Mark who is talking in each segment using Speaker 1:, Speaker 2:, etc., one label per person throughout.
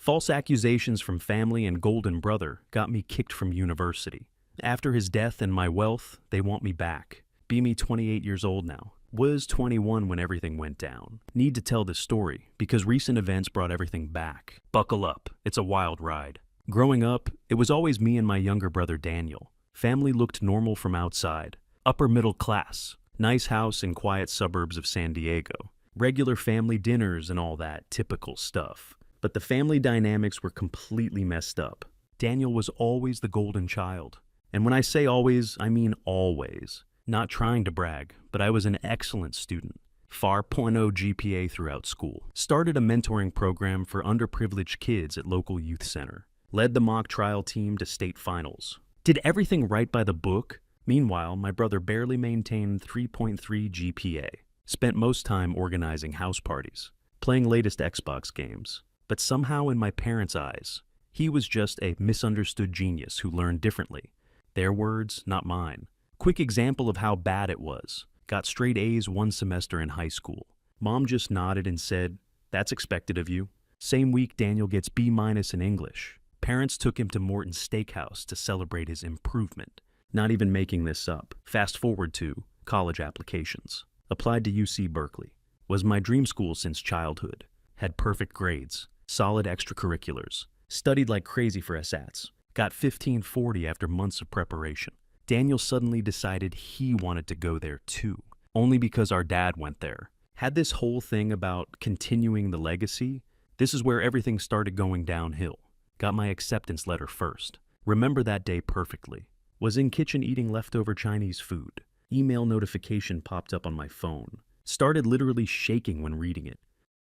Speaker 1: False accusations from family and golden brother got me kicked from university. After his death and my wealth, they want me back. Be me 28 years old now. Was 21 when everything went down. Need to tell this story because recent events brought everything back. Buckle up, it's a wild ride. Growing up, it was always me and my younger brother Daniel. Family looked normal from outside. Upper middle class. Nice house in quiet suburbs of San Diego. Regular family dinners and all that typical stuff. But the family dynamics were completely messed up. Daniel was always the golden child. And when I say always, I mean always. Not trying to brag, but I was an excellent student. 4.0 GPA throughout school. Started a mentoring program for underprivileged kids at local youth center. Led the mock trial team to state finals. Did everything right by the book. Meanwhile, my brother barely maintained 3.3 GPA. Spent most time organizing house parties, playing latest Xbox games. But somehow in my parents' eyes, he was just a misunderstood genius who learned differently. Their words, not mine. Quick example of how bad it was. Got straight A's one semester in high school. Mom just nodded and said, "That's expected of you." Same week, Daniel gets B- in English. Parents took him to Morton's Steakhouse to celebrate his improvement. Not even making this up. Fast forward to college applications. Applied to UC Berkeley. Was my dream school since childhood. Had perfect grades. Solid extracurriculars. Studied like crazy for SATs. Got 1540 after months of preparation. Daniel suddenly decided he wanted to go there too, only because our dad went there. Had this whole thing about continuing the legacy. This is where everything started going downhill. Got my acceptance letter first. Remember that day perfectly. Was in kitchen eating leftover Chinese food. Email notification popped up on my phone. Started literally shaking when reading it.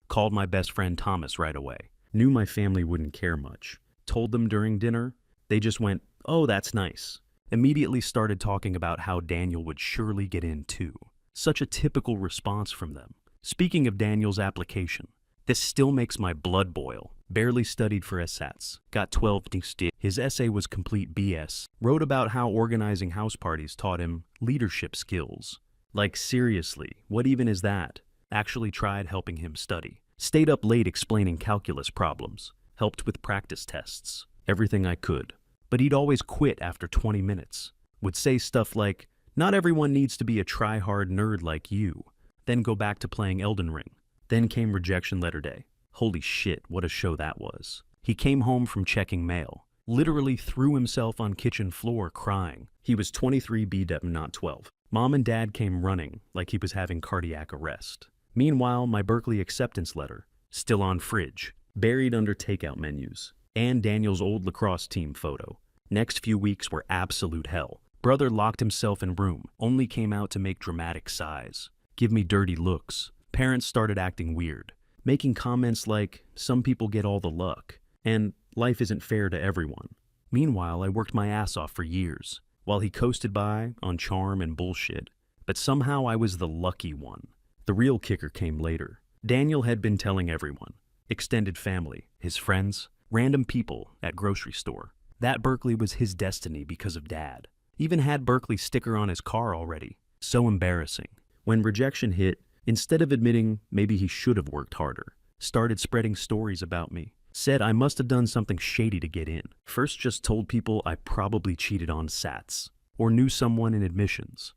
Speaker 1: Called my best friend Thomas right away. Knew my family wouldn't care much. Told them during dinner. They just went, "Oh, that's nice." Immediately started talking about how Daniel would surely get in too. Such a typical response from them. Speaking of Daniel's application, this still makes my blood boil. Barely studied for SATs. Got 12 D. His essay was complete BS. Wrote about how organizing house parties taught him leadership skills. Like seriously, what even is that? Actually tried helping him study. Stayed up late explaining calculus problems. Helped with practice tests. Everything I could. But he'd always quit after 20 minutes. Would say stuff like, "Not everyone needs to be a try-hard nerd like you." Then go back to playing Elden Ring. Then came rejection letter day. Holy shit, what a show that was. He came home from checking mail. Literally threw himself on kitchen floor crying. He was 23 BDEP, not 12. Mom and dad came running like he was having cardiac arrest. Meanwhile, my Berkeley acceptance letter, still on fridge, buried under takeout menus. And Daniel's old lacrosse team photo. Next few weeks were absolute hell. Brother locked himself in room, only came out to make dramatic sighs. Give me dirty looks. Parents started acting weird. Making comments like, "Some people get all the luck," and "Life isn't fair to everyone." Meanwhile, I worked my ass off for years, while he coasted by on charm and bullshit. But somehow I was the lucky one. The real kicker came later. Daniel had been telling everyone. Extended family, his friends, random people at grocery store. That Berkeley was his destiny because of dad. Even had Berkeley sticker on his car already. So embarrassing. When rejection hit, instead of admitting maybe he should have worked harder, started spreading stories about me. Said I must have done something shady to get in. First just told people I probably cheated on SATs, or knew someone in admissions.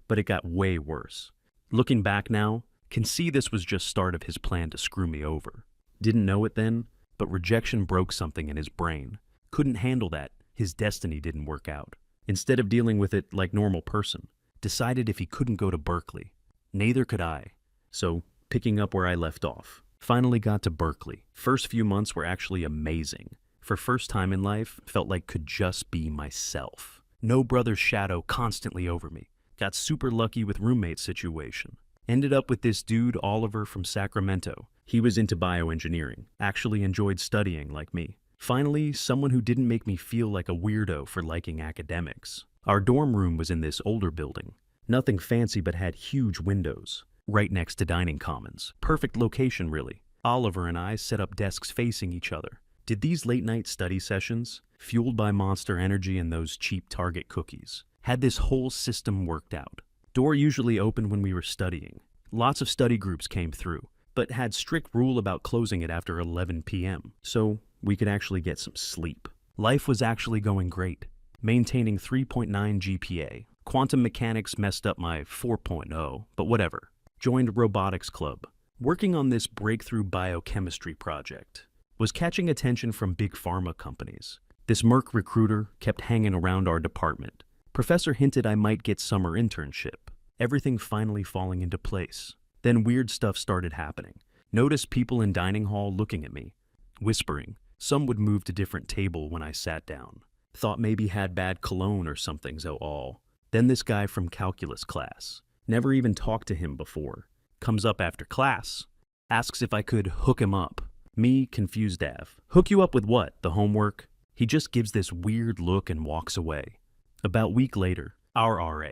Speaker 1: But it got way worse. Looking back now, can see this was just start of his plan to screw me over. Didn't know it then, but rejection broke something in his brain. Couldn't handle that. His destiny didn't work out. Instead of dealing with it like normal person, decided if he couldn't go to Berkeley, neither could I. So, picking up where I left off. Finally got to Berkeley. First few months were actually amazing. For first time in life, felt like could just be myself. No brother's shadow constantly over me. Got super lucky with roommate situation. Ended up with this dude, Oliver from Sacramento. He was into bioengineering. Actually enjoyed studying like me. Finally, someone who didn't make me feel like a weirdo for liking academics. Our dorm room was in this older building. Nothing fancy but had huge windows. Right next to dining commons. Perfect location, really. Oliver and I set up desks facing each other. Did these late-night study sessions, fueled by Monster Energy and those cheap Target cookies. Had this whole system worked out. Door usually opened when we were studying. Lots of study groups came through, but had strict rule about closing it after 11 p.m. So we could actually get some sleep. Life was actually going great. Maintaining 3.9 GPA. Quantum mechanics messed up my 4.0, but whatever. Joined robotics club. Working on this breakthrough biochemistry project. Was catching attention from big pharma companies. This Merck recruiter kept hanging around our department. Professor hinted I might get summer internship. Everything finally falling into place. Then weird stuff started happening. Noticed people in dining hall looking at me, whispering. Some would move to different table when I sat down. Thought maybe had bad cologne or something, so all. Then this guy from calculus class. Never even talked to him before. Comes up after class. Asks if I could hook him up. Me, confused Av. Hook you up with what? The homework? He just gives this weird look and walks away. About a week later, our RA.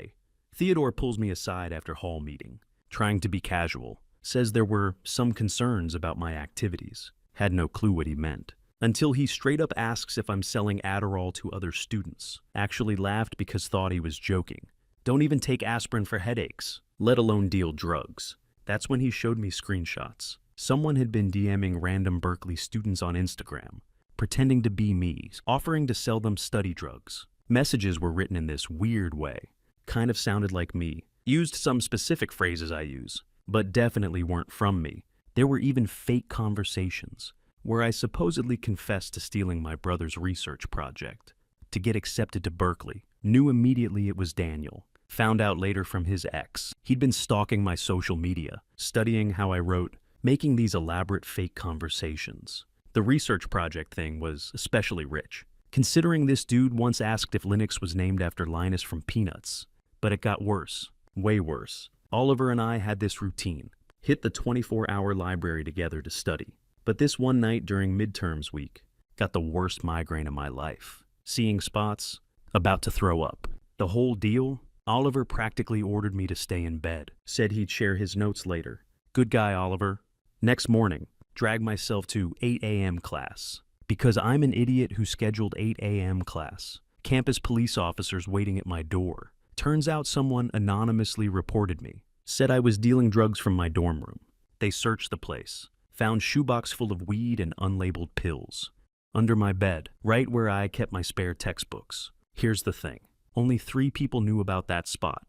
Speaker 1: Theodore pulls me aside after hall meeting. Trying to be casual. Says there were some concerns about my activities. Had no clue what he meant. Until he straight up asks if I'm selling Adderall to other students. Actually laughed because thought he was joking. Don't even take aspirin for headaches, let alone deal drugs. That's when he showed me screenshots. Someone had been DMing random Berkeley students on Instagram, pretending to be me, offering to sell them study drugs. Messages were written in this weird way. Kind of sounded like me. Used some specific phrases I use, but definitely weren't from me. There were even fake conversations, where I supposedly confessed to stealing my brother's research project. To get accepted to Berkeley. Knew immediately it was Daniel. Found out later from his ex. He'd been stalking my social media, studying how I wrote, making these elaborate fake conversations. The research project thing was especially rich, considering this dude once asked if Linux was named after Linus from Peanuts. But it got worse, way worse. Oliver and I had this routine, hit the 24-hour library together to study. But this one night during midterms week, got the worst migraine of my life. Seeing spots, about to throw up. The whole deal, Oliver practically ordered me to stay in bed. Said he'd share his notes later. Good guy, Oliver. Next morning, drag myself to 8 a.m. class. Because I'm an idiot who scheduled 8 a.m. class. Campus police officers waiting at my door. Turns out someone anonymously reported me. Said I was dealing drugs from my dorm room. They searched the place. Found shoebox full of weed and unlabeled pills. Under my bed, right where I kept my spare textbooks. Here's the thing. Only 3 people knew about that spot.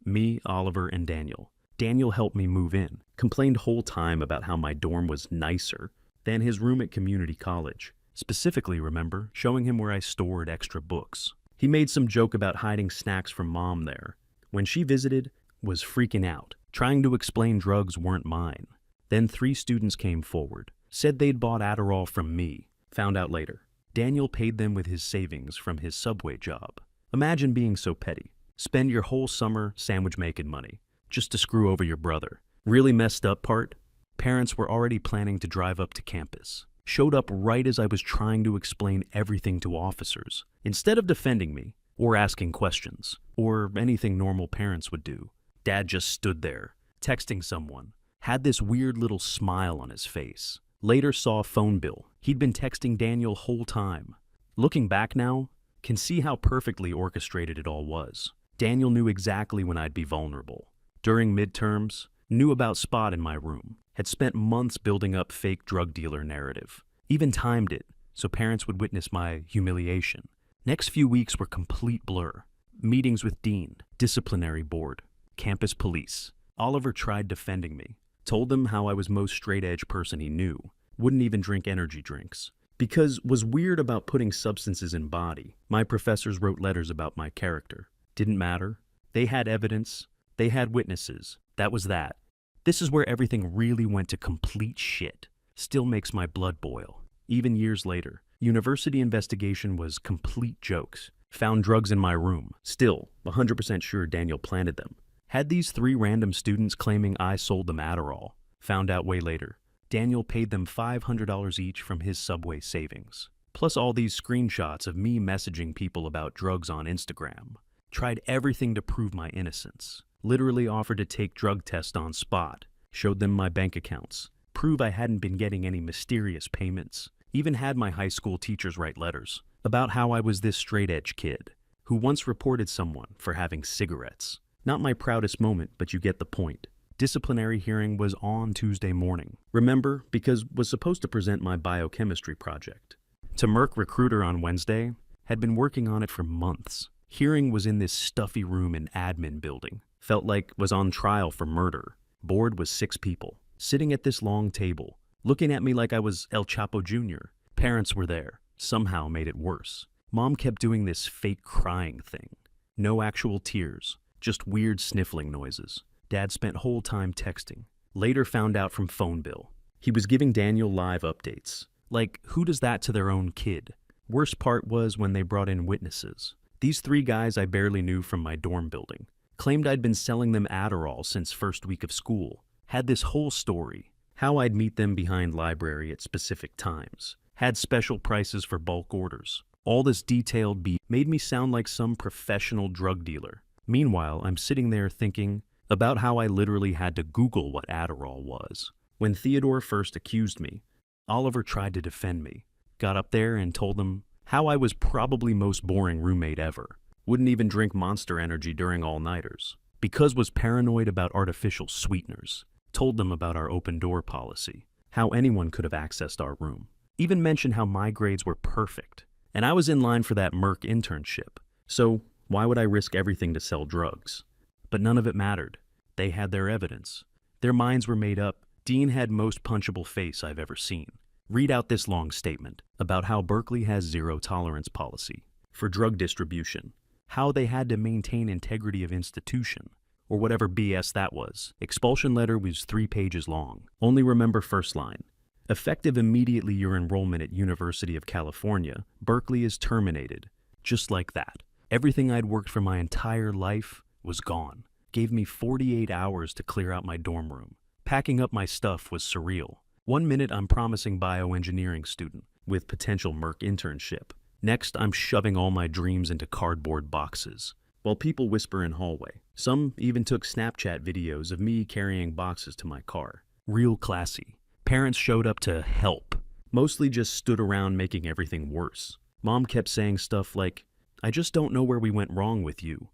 Speaker 1: Me, Oliver, and Daniel. Daniel helped me move in. Complained whole time about how my dorm was nicer than his room at community college. Specifically, remember, showing him where I stored extra books. He made some joke about hiding snacks from mom there. When she visited, was freaking out, trying to explain drugs weren't mine. Then 3 students came forward, said they'd bought Adderall from me. Found out later. Daniel paid them with his savings from his Subway job. Imagine being so petty. Spend your whole summer sandwich-making money, just to screw over your brother. Really messed up part? Parents were already planning to drive up to campus. Showed up right as I was trying to explain everything to officers. Instead of defending me, or asking questions, or anything normal parents would do, Dad just stood there, texting someone. Had this weird little smile on his face. Later saw a phone bill. He'd been texting Daniel whole time. Looking back now, can see how perfectly orchestrated it all was. Daniel knew exactly when I'd be vulnerable. During midterms, knew about Spot in my room. Had spent months building up fake drug dealer narrative. Even timed it, so parents would witness my humiliation. Next few weeks were complete blur. Meetings with dean, disciplinary board, campus police. Oliver tried defending me. Told them how I was most straight-edge person he knew. Wouldn't even drink energy drinks. Because was weird about putting substances in body. My professors wrote letters about my character. Didn't matter. They had evidence. They had witnesses. That was that. This is where everything really went to complete shit. Still makes my blood boil. Even years later, university investigation was complete jokes. Found drugs in my room. Still, 100% sure Daniel planted them. Had these 3 random students claiming I sold them Adderall. Found out way later. Daniel paid them $500 each from his Subway savings. Plus all these screenshots of me messaging people about drugs on Instagram. Tried everything to prove my innocence. Literally offered to take drug tests on Spot. Showed them my bank accounts. Prove I hadn't been getting any mysterious payments. Even had my high school teachers write letters about how I was this straight-edge kid who once reported someone for having cigarettes. Not my proudest moment, but you get the point. Disciplinary hearing was on Tuesday morning. Remember, because was supposed to present my biochemistry project. To Merck recruiter on Wednesday, had been working on it for months. Hearing was in this stuffy room in admin building. Felt like was on trial for murder. Board was 6 people, sitting at this long table, looking at me like I was El Chapo Jr. Parents were there, somehow made it worse. Mom kept doing this fake crying thing. No actual tears, just weird sniffling noises. Dad spent whole time texting. Later found out from phone bill. He was giving Daniel live updates. Like, who does that to their own kid? Worst part was when they brought in witnesses. These 3 guys I barely knew from my dorm building. Claimed I'd been selling them Adderall since first week of school. Had this whole story. How I'd meet them behind library at specific times. Had special prices for bulk orders. All this detailed beat made me sound like some professional drug dealer. Meanwhile, I'm sitting there thinking about how I literally had to Google what Adderall was. When Theodore first accused me, Oliver tried to defend me. Got up there and told them how I was probably most boring roommate ever. Wouldn't even drink Monster Energy during all-nighters. Because was paranoid about artificial sweeteners. Told them about our open door policy. How anyone could have accessed our room. Even mentioned how my grades were perfect. And I was in line for that Merck internship. So why would I risk everything to sell drugs? But none of it mattered. They had their evidence. Their minds were made up. Dean had most punchable face I've ever seen. Read out this long statement about how Berkeley has zero tolerance policy for drug distribution, how they had to maintain integrity of institution, or whatever BS that was. Expulsion letter was 3 pages long. Only remember first line. Effective immediately your enrollment at University of California, Berkeley is terminated. Just like that. Everything I'd worked for my entire life was gone. Gave me 48 hours to clear out my dorm room. Packing up my stuff was surreal. 1 minute I'm promising bioengineering student with potential Merck internship. Next, I'm shoving all my dreams into cardboard boxes. While people whisper in hallway. Some even took Snapchat videos of me carrying boxes to my car. Real classy. Parents showed up to help. Mostly just stood around making everything worse. Mom kept saying stuff like, "I just don't know where we went wrong with you."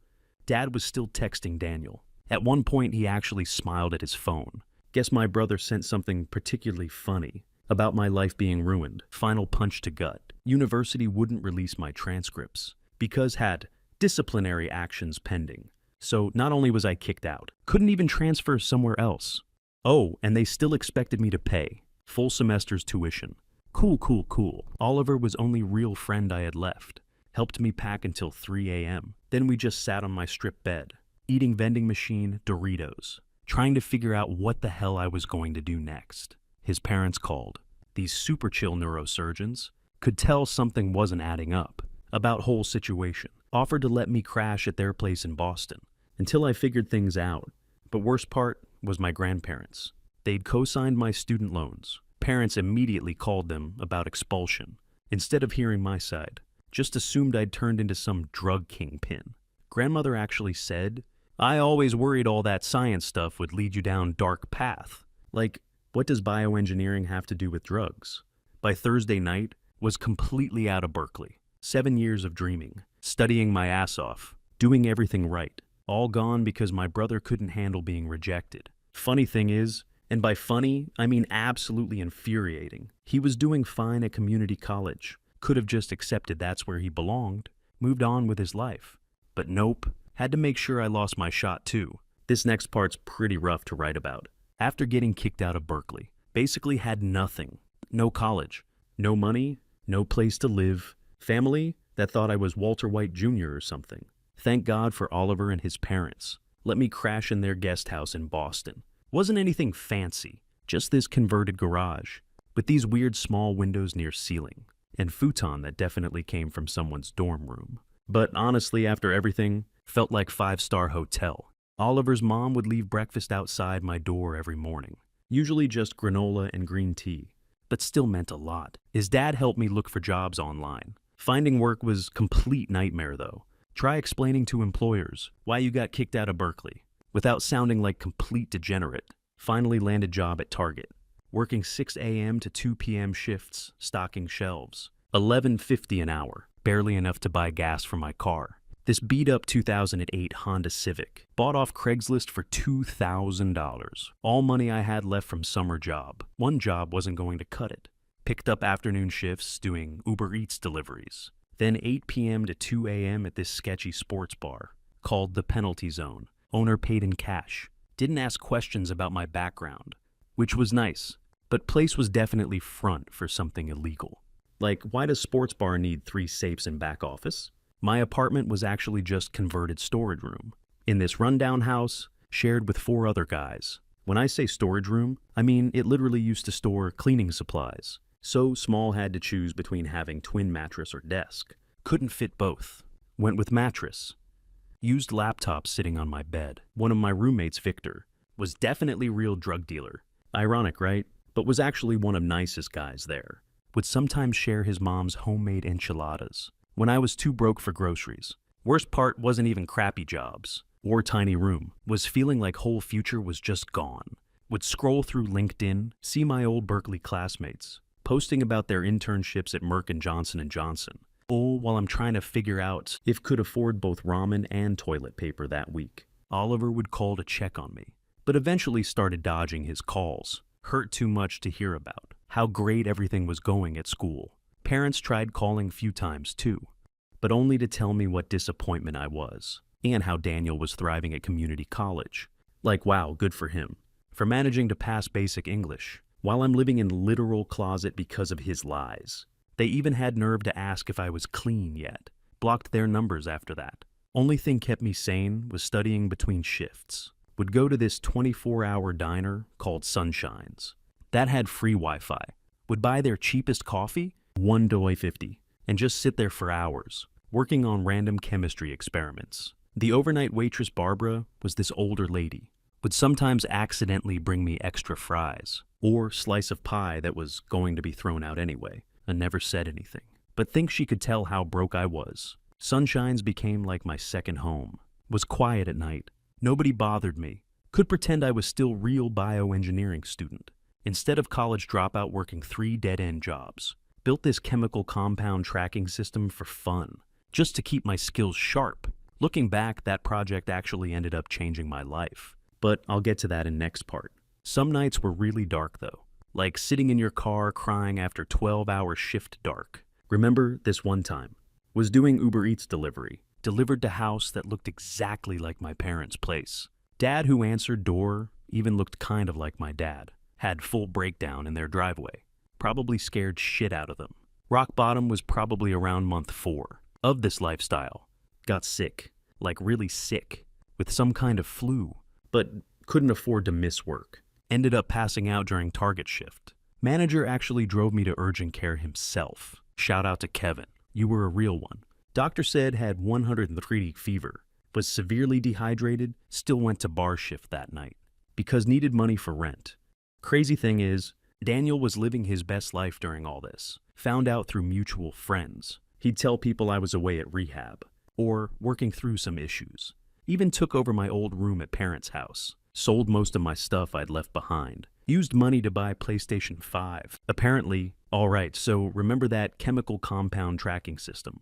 Speaker 1: Dad was still texting Daniel. At one point, he actually smiled at his phone. Guess my brother sent something particularly funny about my life being ruined. Final punch to gut. University wouldn't release my transcripts because had disciplinary actions pending. So not only was I kicked out, couldn't even transfer somewhere else. Oh, and they still expected me to pay. Full semester's tuition. Cool. Oliver was only real friend I had left. Helped me pack until 3 a.m. Then we just sat on my strip bed, eating vending machine Doritos, trying to figure out what the hell I was going to do next. His parents called. These super chill neurosurgeons could tell something wasn't adding up about whole situation. Offered to let me crash at their place in Boston until I figured things out. But worst part was my grandparents. They'd co-signed my student loans. Parents immediately called them about expulsion. Instead of hearing my side, just assumed I'd turned into some drug kingpin. Grandmother actually said, "I always worried all that science stuff would lead you down dark path." Like, what does bioengineering have to do with drugs? By Thursday night, was completely out of Berkeley. 7 years of dreaming, studying my ass off, doing everything right. All gone because my brother couldn't handle being rejected. Funny thing is, and by funny, I mean absolutely infuriating, he was doing fine at community college. Could have just accepted that's where he belonged, moved on with his life. But nope, had to make sure I lost my shot too. This next part's pretty rough to write about. After getting kicked out of Berkeley, basically had nothing. No college, no money, no place to live, family that thought I was Walter White Jr. or something. Thank God for Oliver and his parents. Let me crash in their guest house in Boston. Wasn't anything fancy, just this converted garage, with these weird small windows near ceiling, and futon that definitely came from someone's dorm room. But honestly, after everything, felt like 5-star hotel. Oliver's mom would leave breakfast outside my door every morning, usually just granola and green tea, but still meant a lot. His dad helped me look for jobs online. Finding work was complete nightmare though. Try explaining to employers why you got kicked out of Berkeley without sounding like complete degenerate. Finally landed job at Target, working 6 a.m. to 2 p.m. shifts, stocking shelves. $11.50 an hour, barely enough to buy gas for my car. This beat-up 2008 Honda Civic, bought off Craigslist for $2,000. All money I had left from summer job. One job wasn't going to cut it. Picked up afternoon shifts doing Uber Eats deliveries. Then 8 p.m. to 2 a.m. at this sketchy sports bar called the Penalty Zone. Owner paid in cash. Didn't ask questions about my background, which was nice, but place was definitely front for something illegal. Like, why does sports bar need 3 safes and back office? My apartment was actually just converted storage room. In this rundown house, shared with 4 other guys. When I say storage room, I mean it literally used to store cleaning supplies. So small had to choose between having twin mattress or desk. Couldn't fit both. Went with mattress. Used laptop sitting on my bed. One of my roommates, Victor, was definitely real drug dealer. Ironic, right? But was actually one of nicest guys there. Would sometimes share his mom's homemade enchiladas. When I was too broke for groceries. Worst part wasn't even crappy jobs or tiny room. Was feeling like whole future was just gone. Would scroll through LinkedIn, see my old Berkeley classmates, posting about their internships at Merck and Johnson & Johnson. All while I'm trying to figure out if could afford both ramen and toilet paper that week. Oliver would call to check on me, but eventually started dodging his calls. Hurt too much to hear about. How great everything was going at school. Parents tried calling a few times too, but only to tell me what disappointment I was, and how Daniel was thriving at community college. Like, wow, good for him. For managing to pass basic English, while I'm living in literal closet because of his lies. They even had nerve to ask if I was clean yet. Blocked their numbers after that. Only thing kept me sane was studying between shifts. Would go to this 24-hour diner called Sunshine's. That had free Wi-Fi. Would buy their cheapest coffee, $1.50, and just sit there for hours, working on random chemistry experiments. The overnight waitress Barbara was this older lady. Would sometimes accidentally bring me extra fries, or slice of pie that was going to be thrown out anyway, and never said anything. But think she could tell how broke I was. Sunshine's became like my second home. Was quiet at night. Nobody bothered me. Could pretend I was still real bioengineering student. Instead of college dropout working 3 dead-end jobs. Built this chemical compound tracking system for fun, just to keep my skills sharp. Looking back, that project actually ended up changing my life. But I'll get to that in next part. Some nights were really dark though. Like sitting in your car crying after 12-hour shift dark. Remember this one time. Was doing Uber Eats delivery. Delivered to house that looked exactly like my parents' place. Dad who answered door even looked kind of like my dad. Had full breakdown in their driveway. Probably scared shit out of them. Rock bottom was probably around month 4 of this lifestyle. Got sick. Like really sick. With some kind of flu. But couldn't afford to miss work. Ended up passing out during target shift. Manager actually drove me to urgent care himself. Shout out to Kevin. You were a real one. Doctor said had 103 fever. Was severely dehydrated. Still went to bar shift that night. Because needed money for rent. Crazy thing is, Daniel was living his best life during all this. Found out through mutual friends. He'd tell people I was away at rehab. Or working through some issues. Even took over my old room at parents' house. Sold most of my stuff I'd left behind. Used money to buy PlayStation 5. Apparently, alright, so remember that chemical compound tracking system?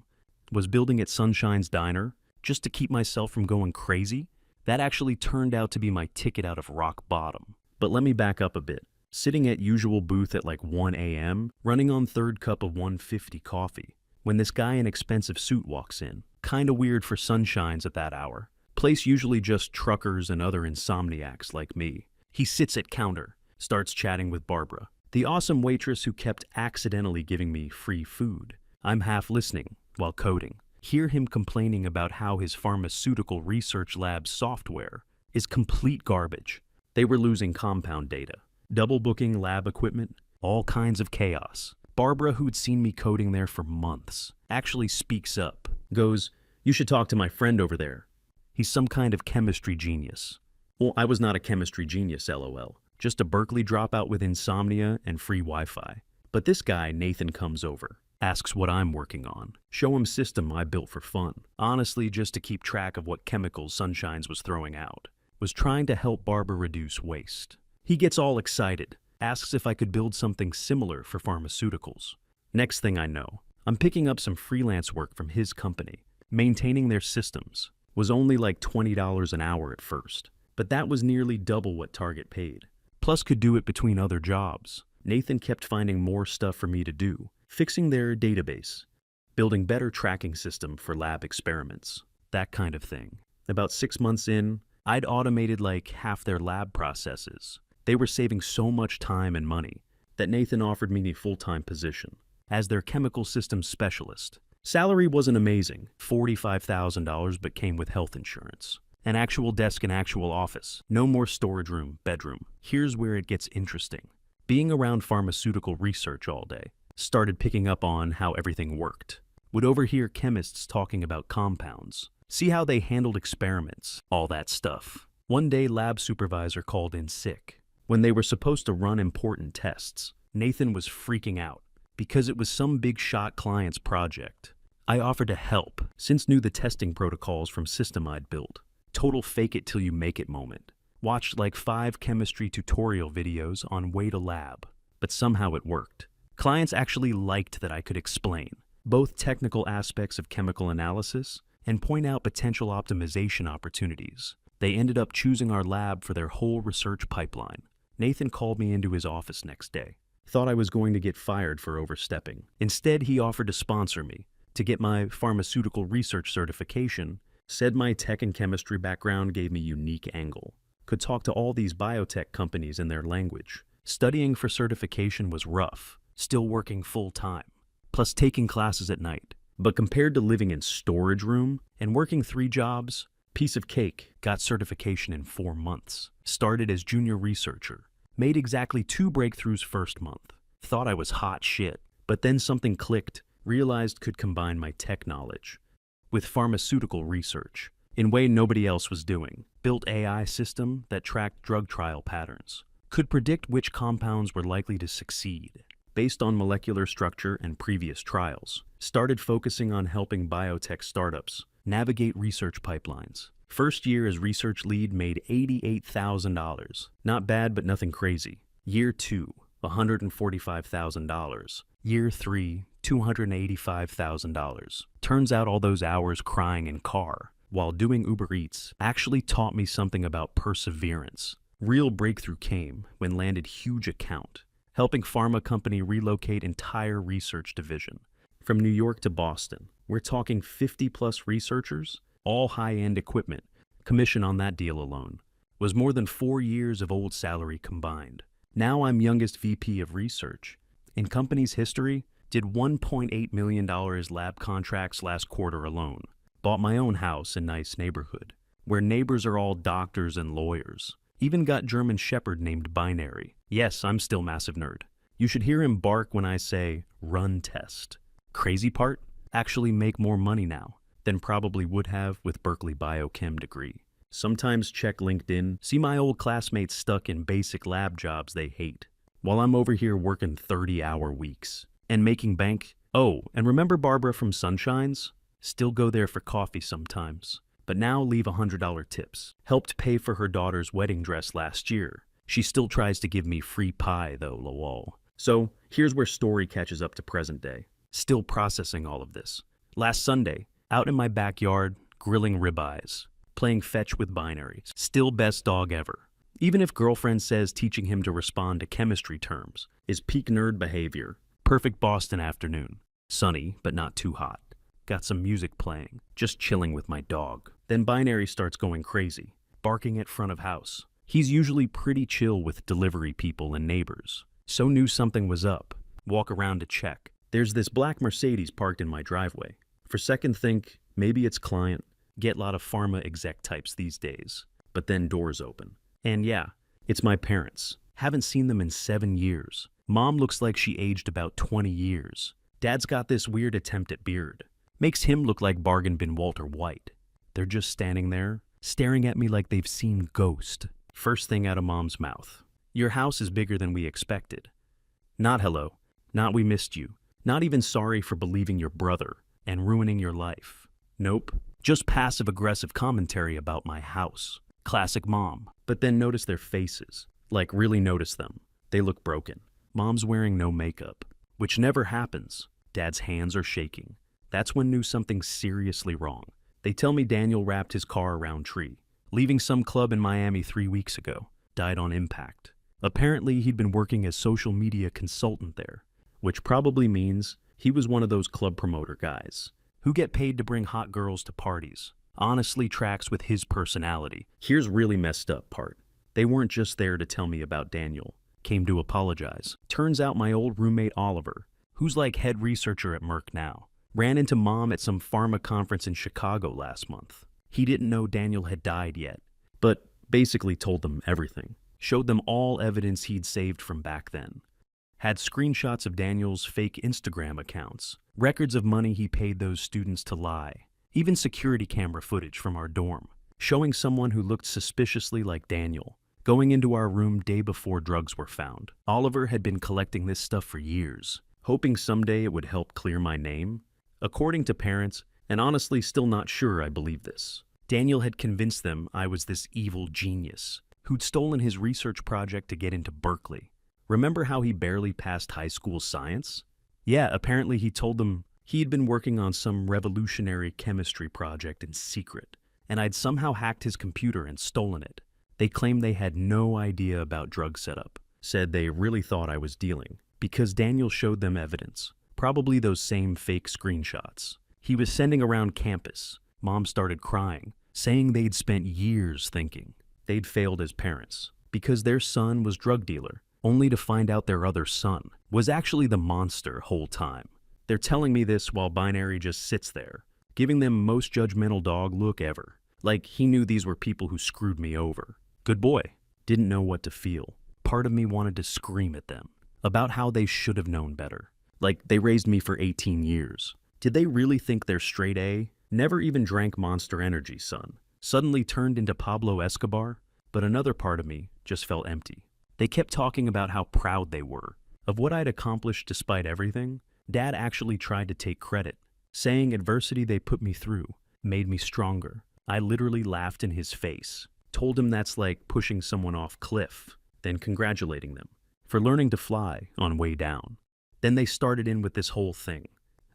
Speaker 1: Was building at Sunshine's Diner just to keep myself from going crazy? That actually turned out to be my ticket out of rock bottom. But let me back up a bit. Sitting at usual booth at like 1 a.m., running on 3rd cup of 150 coffee. When this guy in expensive suit walks in. Kinda weird for Sunshine's at that hour. Place usually just truckers and other insomniacs like me. He sits at counter, starts chatting with Barbara, the awesome waitress who kept accidentally giving me free food. I'm half listening while coding. Hear him complaining about how his pharmaceutical research lab software is complete garbage. They were losing compound data, double booking lab equipment, all kinds of chaos. Barbara, who'd seen me coding there for months, actually speaks up, goes, "You should talk to my friend over there. He's some kind of chemistry genius." Well, I was not a chemistry genius, lol. Just a Berkeley dropout with insomnia and free Wi-Fi. But this guy, Nathan, comes over. Asks what I'm working on. Show him system I built for fun. Honestly, just to keep track of what chemicals Sunshine's was throwing out. Was trying to help Barbara reduce waste. He gets all excited. Asks if I could build something similar for pharmaceuticals. Next thing I know, I'm picking up some freelance work from his company. Maintaining their systems. Was only like $20 an hour at first. But that was nearly double what Target paid. Plus could do it between other jobs. Nathan kept finding more stuff for me to do, fixing their database, building better tracking system for lab experiments, that kind of thing. About 6 months in, I'd automated like half their lab processes. They were saving so much time and money that Nathan offered me a full-time position as their chemical systems specialist. Salary wasn't amazing, $45,000, but came with health insurance. An actual desk and actual office. No more storage room, bedroom. Here's where it gets interesting. Being around pharmaceutical research all day, started picking up on how everything worked. Would overhear chemists talking about compounds, see how they handled experiments, all that stuff. One day, lab supervisor called in sick. When they were supposed to run important tests, Nathan was freaking out because it was some big shot client's project. I offered to help, since knew the testing protocols from system I'd built. Total fake it till you make it moment. Watched like 5 chemistry tutorial videos on way to lab, but somehow it worked. Clients actually liked that I could explain both technical aspects of chemical analysis and point out potential optimization opportunities. They ended up choosing our lab for their whole research pipeline. Nathan called me into his office next day. Thought I was going to get fired for overstepping. Instead, he offered to sponsor me to get my pharmaceutical research certification. Said my tech and chemistry background gave me unique angle. Could talk to all these biotech companies in their language. Studying for certification was rough, still working full-time, plus taking classes at night. But compared to living in storage room and working 3 jobs, piece of cake. Got certification in 4 months. Started as junior researcher. Made exactly 2 breakthroughs first month. Thought I was hot shit, but then something clicked. Realized could combine my tech knowledge with pharmaceutical research in way nobody else was doing. Built AI system that tracked drug trial patterns. Could predict which compounds were likely to succeed based on molecular structure and previous trials. Started focusing on helping biotech startups navigate research pipelines. First year as research lead made $88,000. Not bad, but nothing crazy. Year 2, $145,000. Year 3, $285,000. Turns out all those hours crying in car while doing Uber Eats actually taught me something about perseverance. Real breakthrough came when landed huge account, helping pharma company relocate entire research division from New York to Boston. We're talking 50+ researchers, all high-end equipment. Commission on that deal alone was more than 4 years of old salary combined. Now I'm youngest VP of research. In company's history, did $1.8 million lab contracts last quarter alone. Bought my own house in nice neighborhood, where neighbors are all doctors and lawyers. Even got German Shepherd named Binary. Yes, I'm still massive nerd. You should hear him bark when I say, run test. Crazy part? Actually make more money now than probably would have with Berkeley Biochem degree. Sometimes check LinkedIn, see my old classmates stuck in basic lab jobs they hate, while I'm over here working 30-hour weeks and making bank. Oh, and remember Barbara from Sunshines? Still go there for coffee sometimes, but now leave $100 tips. Helped pay for her daughter's wedding dress last year. She still tries to give me free pie though, lol. So here's where story catches up to present day. Still processing all of this. Last Sunday, out in my backyard, grilling ribeyes, playing fetch with binaries. Still best dog ever. Even if girlfriend says teaching him to respond to chemistry terms is peak nerd behavior. Perfect Boston afternoon. Sunny, but not too hot. Got some music playing, just chilling with my dog. Then Binary starts going crazy, barking at front of house. He's usually pretty chill with delivery people and neighbors. So knew something was up. Walk around to check. There's this black Mercedes parked in my driveway. For second think, maybe it's client. Get a lot of pharma exec types these days. But then doors open. And yeah, it's my parents. Haven't seen them in 7 years. Mom looks like she aged about 20 years. Dad's got this weird attempt at beard. Makes him look like Bargain Bin Walter White. They're just standing there, staring at me like they've seen Ghost. First thing out of Mom's mouth. Your house is bigger than we expected. Not hello. Not we missed you. Not even sorry for believing your brother and ruining your life. Nope. Just passive-aggressive commentary about my house. Classic mom. But then notice their faces. Like really notice them. They look broken. Mom's wearing no makeup, which never happens. Dad's hands are shaking. That's when knew something seriously wrong. They tell me Daniel wrapped his car around tree, leaving some club in Miami 3 weeks ago. Died on impact. Apparently, he'd been working as social media consultant there, which probably means he was one of those club promoter guys who get paid to bring hot girls to parties. Honestly tracks with his personality. Here's really messed up part. They weren't just there to tell me about Daniel, came to apologize. Turns out my old roommate Oliver, who's like head researcher at Merck now, ran into Mom at some pharma conference in Chicago last month. He didn't know Daniel had died yet, but basically told them everything. Showed them all evidence he'd saved from back then. Had screenshots of Daniel's fake Instagram accounts, records of money he paid those students to lie, even security camera footage from our dorm, showing someone who looked suspiciously like Daniel, going into our room day before drugs were found. Oliver had been collecting this stuff for years, hoping someday it would help clear my name. According to parents, and honestly still not sure I believe this, Daniel had convinced them I was this evil genius who'd stolen his research project to get into Berkeley. Remember how he barely passed high school science? Yeah, apparently he told them he'd been working on some revolutionary chemistry project in secret, and I'd somehow hacked his computer and stolen it. They claimed they had no idea about drug setup, said they really thought I was dealing, because Daniel showed them evidence, probably those same fake screenshots. He was sending around campus. Mom started crying, saying they'd spent years thinking they'd failed as parents, because their son was drug dealer, only to find out their other son was actually the monster whole time. They're telling me this while Binary just sits there, giving them most judgmental dog look ever, like he knew these were people who screwed me over. Good boy. Didn't know what to feel. Part of me wanted to scream at them about how they should have known better. Like, they raised me for 18 years. Did they really think they're straight A? Never even drank Monster Energy, son. Suddenly turned into Pablo Escobar? But another part of me just felt empty. They kept talking about how proud they were of what I'd accomplished despite everything. Dad actually tried to take credit, saying adversity they put me through made me stronger. I literally laughed in his face, told him that's like pushing someone off cliff, then congratulating them for learning to fly on way down. Then they started in with this whole thing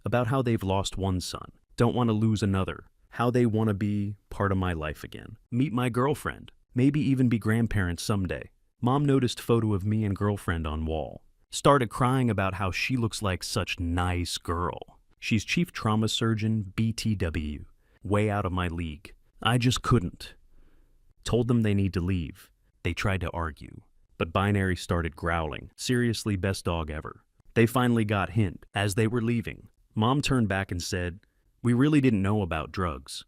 Speaker 1: about how they've lost one son, don't want to lose another, how they want to be part of my life again, meet my girlfriend, maybe even be grandparents someday. Mom noticed photo of me and girlfriend on wall. Started crying about how she looks like such nice girl. She's chief trauma surgeon, BTW. Way out of my league. I just couldn't. Told them they need to leave. They tried to argue, but Binary started growling. Seriously, best dog ever. They finally got hint. As they were leaving, Mom turned back and said, "We really didn't know about drugs.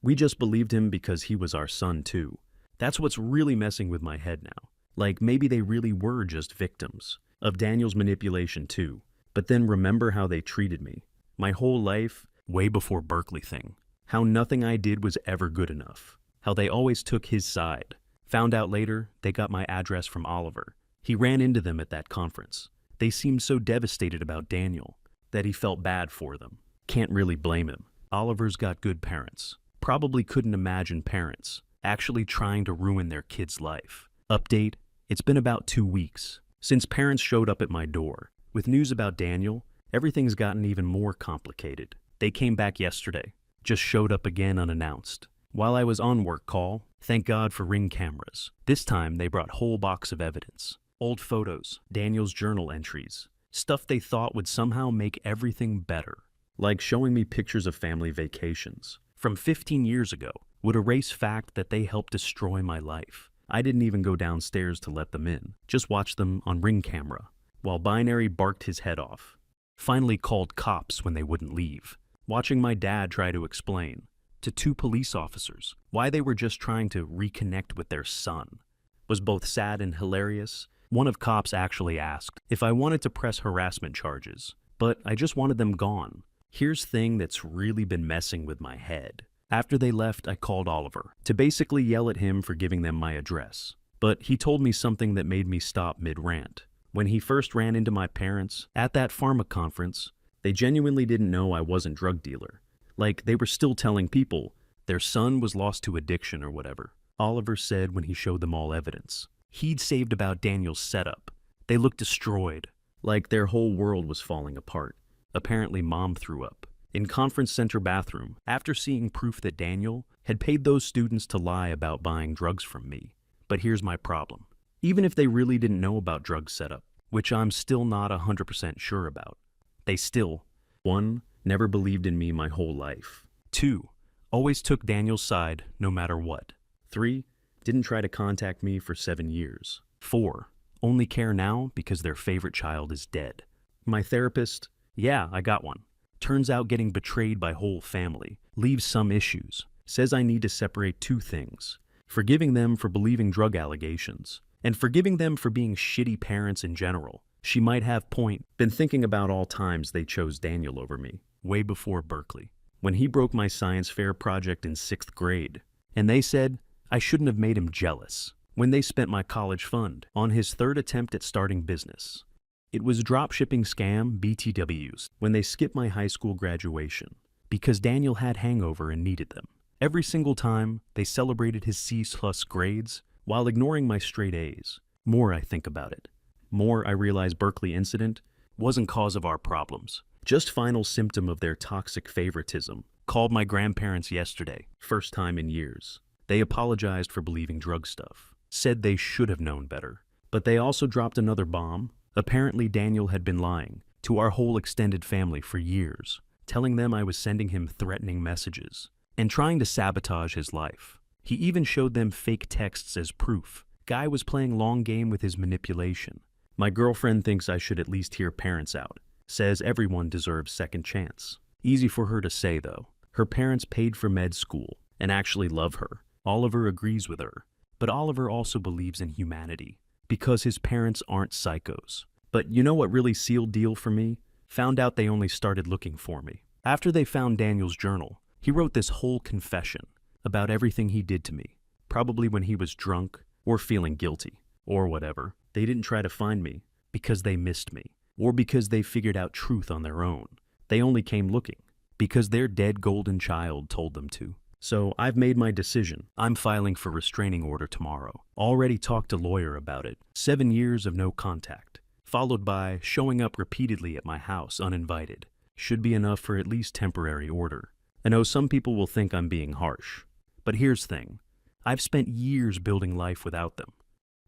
Speaker 1: We just believed him because he was our son too." That's what's really messing with my head now. Like, maybe they really were just victims of Daniel's manipulation too. But then remember how they treated me. My whole life, way before Berkeley thing. How nothing I did was ever good enough. How they always took his side. Found out later, they got my address from Oliver. He ran into them at that conference. They seemed so devastated about Daniel that he felt bad for them. Can't really blame him. Oliver's got good parents. Probably couldn't imagine parents actually trying to ruin their kid's life. Update, it's been about 2 weeks since parents showed up at my door. With news about Daniel, everything's gotten even more complicated. They came back yesterday, just showed up again unannounced. While I was on work call, thank God for Ring cameras. This time they brought whole box of evidence. Old photos, Daniel's journal entries, stuff they thought would somehow make everything better. Like showing me pictures of family vacations from 15 years ago would erase fact that they helped destroy my life. I didn't even go downstairs to let them in, just watched them on Ring camera, while Binary barked his head off. Finally called cops when they wouldn't leave. Watching my dad try to explain to 2 police officers why they were just trying to reconnect with their son was both sad and hilarious. One of cops actually asked if I wanted to press harassment charges, but I just wanted them gone. Here's thing that's really been messing with my head. After they left, I called Oliver to basically yell at him for giving them my address. But he told me something that made me stop mid-rant. When he first ran into my parents at that pharma conference, they genuinely didn't know I wasn't drug dealer. Like, they were still telling people their son was lost to addiction or whatever. Oliver said when he showed them all evidence. He'd saved about Daniel's setup. They looked destroyed, like their whole world was falling apart. Apparently Mom threw up in conference center bathroom after seeing proof that Daniel had paid those students to lie about buying drugs from me. But here's my problem. Even if they really didn't know about drug setup, which I'm still not 100% sure about. They still, 1. Never believed in me my whole life. 2. Always took Daniel's side no matter what. 3. Didn't try to contact me for 7 years. 4. Only care now because their favorite child is dead. My therapist, yeah, I got one. Turns out getting betrayed by whole family leaves some issues. Says I need to separate 2 things. Forgiving them for believing drug allegations, and forgiving them for being shitty parents in general. She might have point. Been thinking about all times they chose Daniel over me, way before Berkeley. When he broke my science fair project in 6th grade, and they said I shouldn't have made him jealous. When they spent my college fund on his 3rd attempt at starting business. It was dropshipping scam BTWs when they skipped my high school graduation because Daniel had hangover and needed them. Every single time, they celebrated his C+ grades while ignoring my straight A's. More I think about it, more I realize Berkeley incident wasn't cause of our problems, just final symptom of their toxic favoritism. Called my grandparents yesterday, first time in years. They apologized for believing drug stuff, said they should have known better. But they also dropped another bomb. Apparently Daniel had been lying to our whole extended family for years, telling them I was sending him threatening messages and trying to sabotage his life. He even showed them fake texts as proof. Guy was playing long game with his manipulation. My girlfriend thinks I should at least hear parents out. Says everyone deserves second chance. Easy for her to say though. Her parents paid for med school and actually love her. Oliver agrees with her. But Oliver also believes in humanity because his parents aren't psychos. But you know what really sealed deal for me? Found out they only started looking for me after they found Daniel's journal. He wrote this whole confession about everything he did to me, probably when he was drunk or feeling guilty or whatever. They didn't try to find me because they missed me or because they figured out truth on their own. They only came looking because their dead golden child told them to. So I've made my decision. I'm filing for restraining order tomorrow. Already talked to lawyer about it. 7 years of no contact, followed by showing up repeatedly at my house uninvited. Should be enough for at least temporary order. I know some people will think I'm being harsh, but here's the thing. I've spent years building life without them.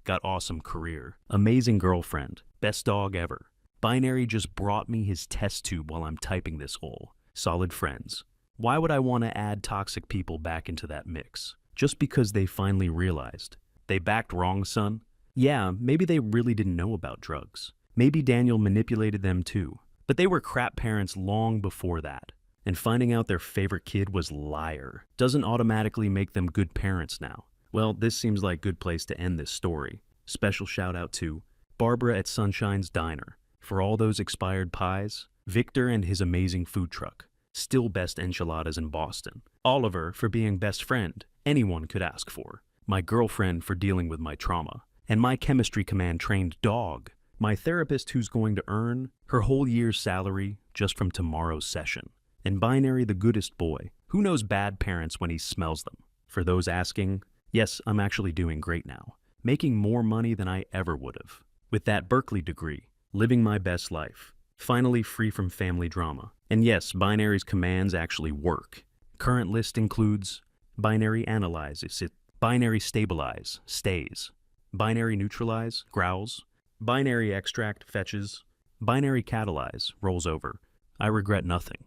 Speaker 1: Got awesome career, amazing girlfriend, best dog ever. Binary just brought me his test tube while I'm typing this whole. Solid friends. Why would I want to add toxic people back into that mix? Just because they finally realized they backed wrong, son? Yeah, maybe they really didn't know about drugs. Maybe Daniel manipulated them too. But they were crap parents long before that. And finding out their favorite kid was liar doesn't automatically make them good parents now. Well, this seems like a good place to end this story. Special shout out to Barbara at Sunshine's Diner for all those expired pies, Victor and his amazing food truck, still best enchiladas in Boston, Oliver for being best friend anyone could ask for, my girlfriend for dealing with my trauma, and my chemistry command trained dog, my therapist who's going to earn her whole year's salary just from tomorrow's session. And Binary the goodest boy, who knows bad parents when he smells them. For those asking, yes, I'm actually doing great now, making more money than I ever would have. With that Berkeley degree, living my best life, finally free from family drama. And yes, Binary's commands actually work. Current list includes binary analyze, binary stabilize, stays, binary neutralize, growls, binary extract, fetches, binary catalyze, rolls over. I regret nothing.